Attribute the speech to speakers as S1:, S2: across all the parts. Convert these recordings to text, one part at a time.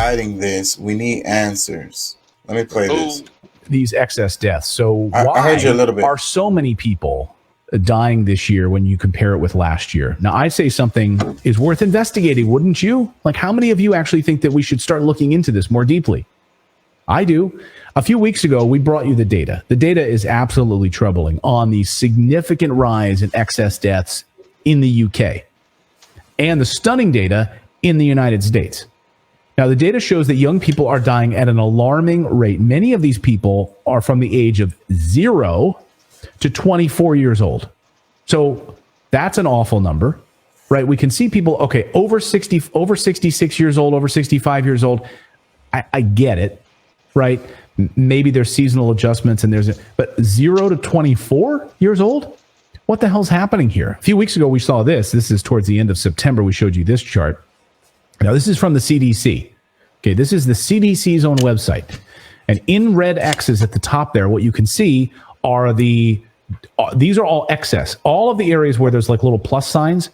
S1: hiding this? We need answers. Let me play this.
S2: These excess deaths. So
S1: I heard you a little bit.
S2: Are so many people dying this year when you compare it with last year? Now, I say something is worth investigating, wouldn't you? Like, how many of you actually think that we should start looking into this more deeply? I do. A few weeks ago, we brought you the data. The data is absolutely troubling on the significant rise in excess deaths in the UK and the stunning data in the United States. Now, the data shows that young people are dying at an alarming rate. Many of these people are from the age of 0 to 24 years old. So that's an awful number, right? We can see people, okay, over 60, over 66 years old, over 65 years old. I get it, right? Maybe there's seasonal adjustments and but 0 to 24 years old? What the hell's happening here? A few weeks ago, we saw this. This is towards the end of September. We showed you this chart. Now, this is from the CDC. Okay, this is the CDC's own website. And in red X's at the top there, what you can see are these are all excess. All of the areas where there's like little plus signs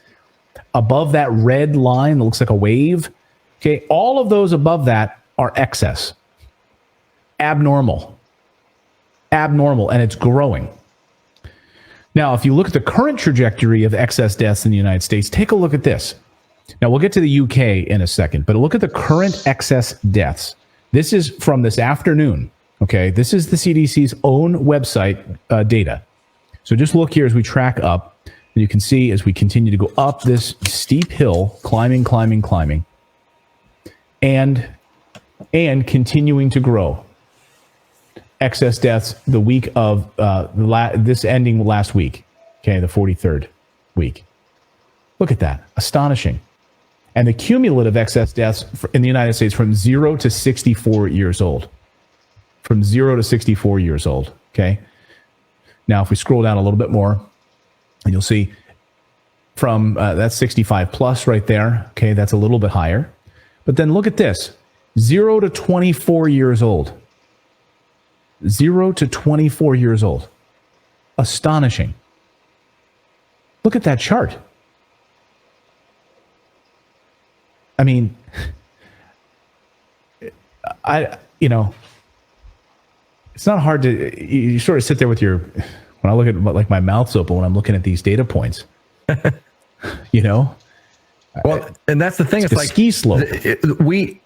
S2: above that red line that looks like a wave. Okay, all of those above that are excess. Abnormal, and it's growing. Now, if you look at the current trajectory of excess deaths in the United States, take a look at this. Now, we'll get to the UK in a second, but look at the current excess deaths. This is from this afternoon, okay? This is the CDC's own website data. So just look here as we track up, and you can see as we continue to go up this steep hill, climbing, and continuing to grow. Excess deaths the week of this ending last week, okay, the 43rd week. Look at that, astonishing. And the cumulative excess deaths in the United States from 0 to 64 years old. From 0 to 64 years old, okay? Now, if we scroll down a little bit more, and you'll see from that's 65 plus right there, okay, that's a little bit higher. But then look at this, 0 to 24 years old. 0 to 24 years old. Astonishing. Look at that chart. I mean, it's not hard to, you sort of sit there with when I look at, like, my mouth's open when I'm looking at these data points, Well,
S3: and that's the thing. It's like
S2: ski slope.
S3: We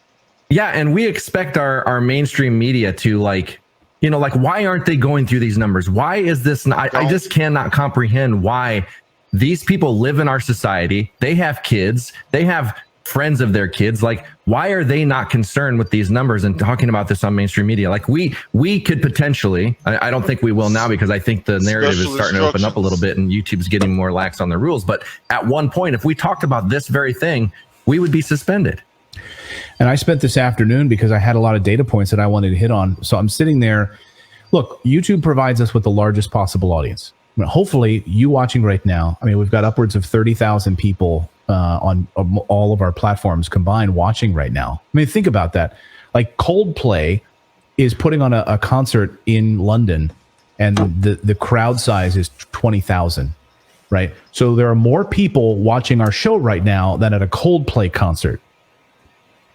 S3: expect our mainstream media to why aren't they going through these numbers? Why is this? I just cannot comprehend why these people live in our society. They have kids. They have friends of their kids. Like, why are they not concerned with these numbers and talking about this on mainstream media? Like, we could potentially, I don't think we will now, because I think the narrative is starting to open up a little bit and YouTube's getting more lax on the rules. But at one point, if we talked about this very thing, we would be suspended.
S2: And I spent this afternoon because I had a lot of data points that I wanted to hit on. So I'm sitting there. Look, YouTube provides us with the largest possible audience. I mean, hopefully, you watching right now, I mean, we've got upwards of 30,000 people on all of our platforms combined watching right now. I mean, think about that. Like, Coldplay is putting on a concert in London, and the crowd size is 20,000, right? So there are more people watching our show right now than at a Coldplay concert.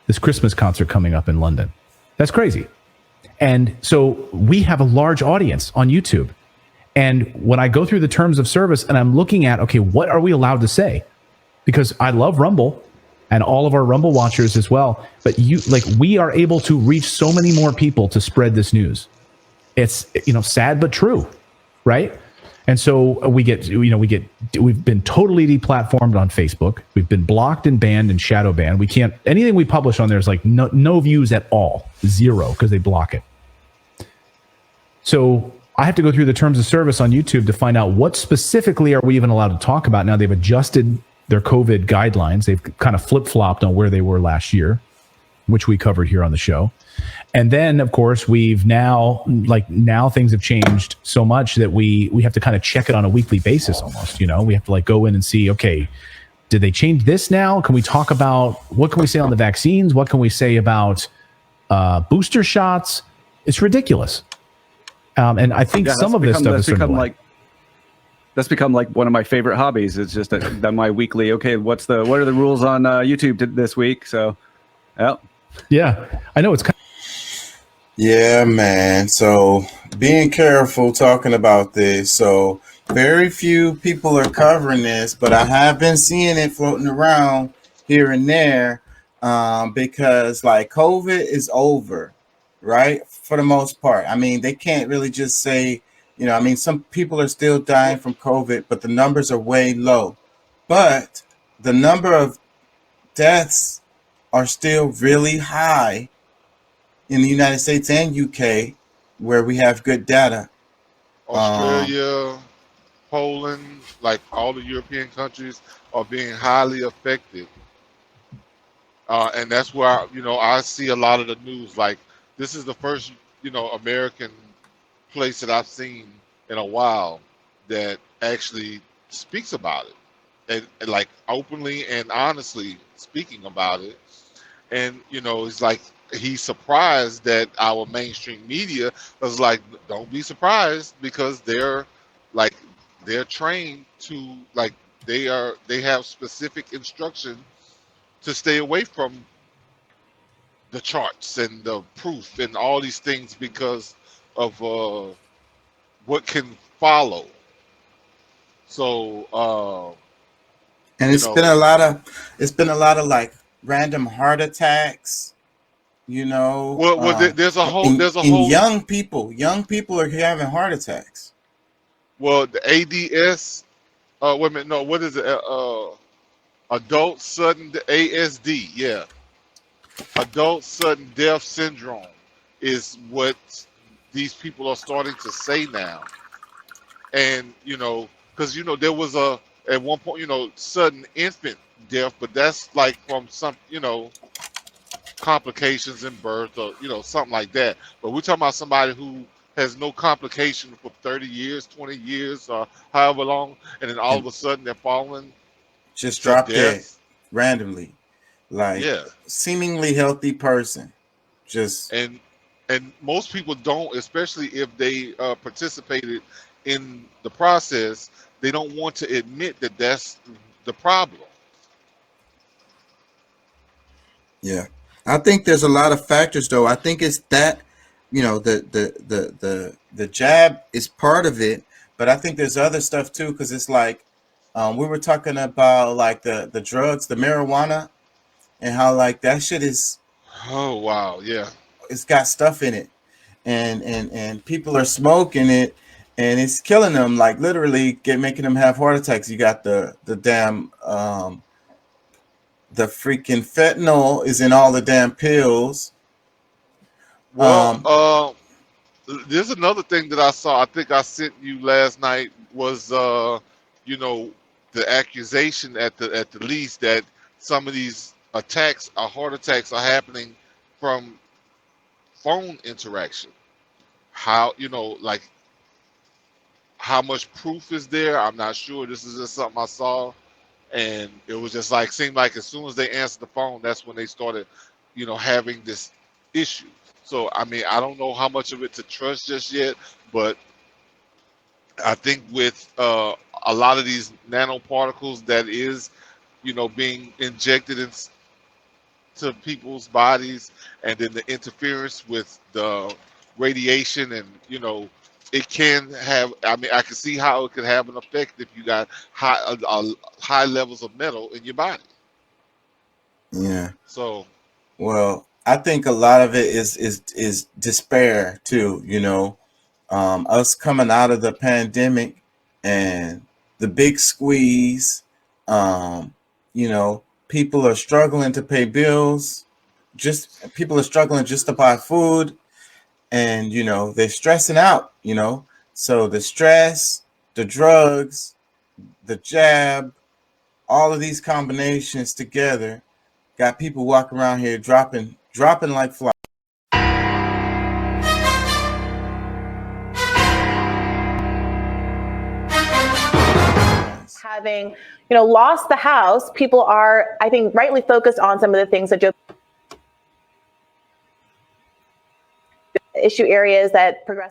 S2: This Christmas concert coming up in London. That's crazy. And so we have a large audience on YouTube. And when I go through the terms of service and I'm looking at, okay, what are we allowed to say? Because I love Rumble and all of our Rumble watchers as well. But we are able to reach so many more people to spread this news. It's, sad but true, right? And so we've been totally deplatformed on Facebook. We've been blocked and banned and shadow banned. We can't, anything we publish on there is like no views at all, 0, because they block it. So I have to go through the terms of service on YouTube to find out what specifically are we even allowed to talk about. Now they've adjusted their COVID guidelines. They've kind of flip-flopped on where they were last year, which we covered here on the show. And then, of course, we've now things have changed so much that we have to kind of check it on a weekly basis almost, We have to go in and see, okay, did they change this now? Can we talk about, what can we say on the vaccines? What can we say about booster shots? It's ridiculous. And I think some of this stuff is
S4: that's become like one of my favorite hobbies. It's just that my weekly, okay, what are the rules on YouTube this week? So,
S2: Yeah, I know it's kind
S1: Yeah, man. So being careful talking about this. So very few people are covering this, but I have been seeing it floating around here and there, because like COVID is over, right? For the most part. I mean, they can't really just say, I mean, some people are still dying from COVID, but the numbers are way low. But the number of deaths are still really high in the United States and UK, where we have good data. Um,
S5: Australia, Poland, like all the European countries are being highly affected. And that's where, I see a lot of the news. Like, this is the first, American place that I've seen in a while that actually speaks about it and like openly and honestly speaking about it. And, it's like he's surprised that our mainstream media was like, don't be surprised because like, they're trained to, like, they have specific instruction to stay away from the charts and the proof and all these things because of what can follow. So,
S1: and
S5: you
S1: it's been
S5: know,
S1: a lot of like random heart attacks,
S5: there's a whole,
S1: in young people are having heart attacks.
S5: well, the ADS, wait a minute, no, what is it? Adult sudden ASD, yeah, adult sudden death syndrome is what these people are starting to say now. And because there was at one point, sudden infant death, but that's like from some, complications in birth or something like that. But we're talking about somebody who has no complication for 30 years, 20 years, or however long, and then all of
S1: And
S5: a sudden they're falling
S1: just
S5: to
S1: drop dead
S5: death.
S1: randomly, like
S5: Yeah,
S1: seemingly healthy person. Just
S5: and most people don't, especially if they participated in the process. They don't want to admit that that's the problem.
S1: yeah. I think there's a lot of factors though. I think it's that, the jab is part of it, but I think there's other stuff too, because it's like, we were talking about like the drugs, the marijuana, and how like that shit
S5: Oh wow, yeah.
S1: it's got stuff in it, and people are smoking it, and it's killing them, like literally making them have heart attacks. You got the damn the freaking fentanyl is in all the damn pills.
S5: Well,
S1: Um,
S5: there's another thing that I saw. I think I sent you last night was you know, the accusation at the least that some of these attacks or heart attacks are happening from phone interaction. How, like how much proof is there? I'm not sure. This is just something I saw, and it was just like seemed like as soon as they answered the phone, that's when they started, having this issue. So I mean, I don't know how much of it to trust just yet, but I think with a lot of these nanoparticles that is, being injected into people's bodies, and then the interference with the radiation, and it can have. I mean, I can see how it could have an effect if you got high levels of metal in your body.
S1: yeah.
S5: So
S1: Well, I think a lot of it is despair too. Us coming out of the pandemic and the big squeeze. People are struggling to pay bills. Just people are struggling just to buy food, and they're stressing out. So the stress, the drugs, the jab, all of these combinations together got people walking around here dropping like flies.
S6: Having, lost the House, people are, I think, rightly focused on some of the things that Joe issue areas that progressive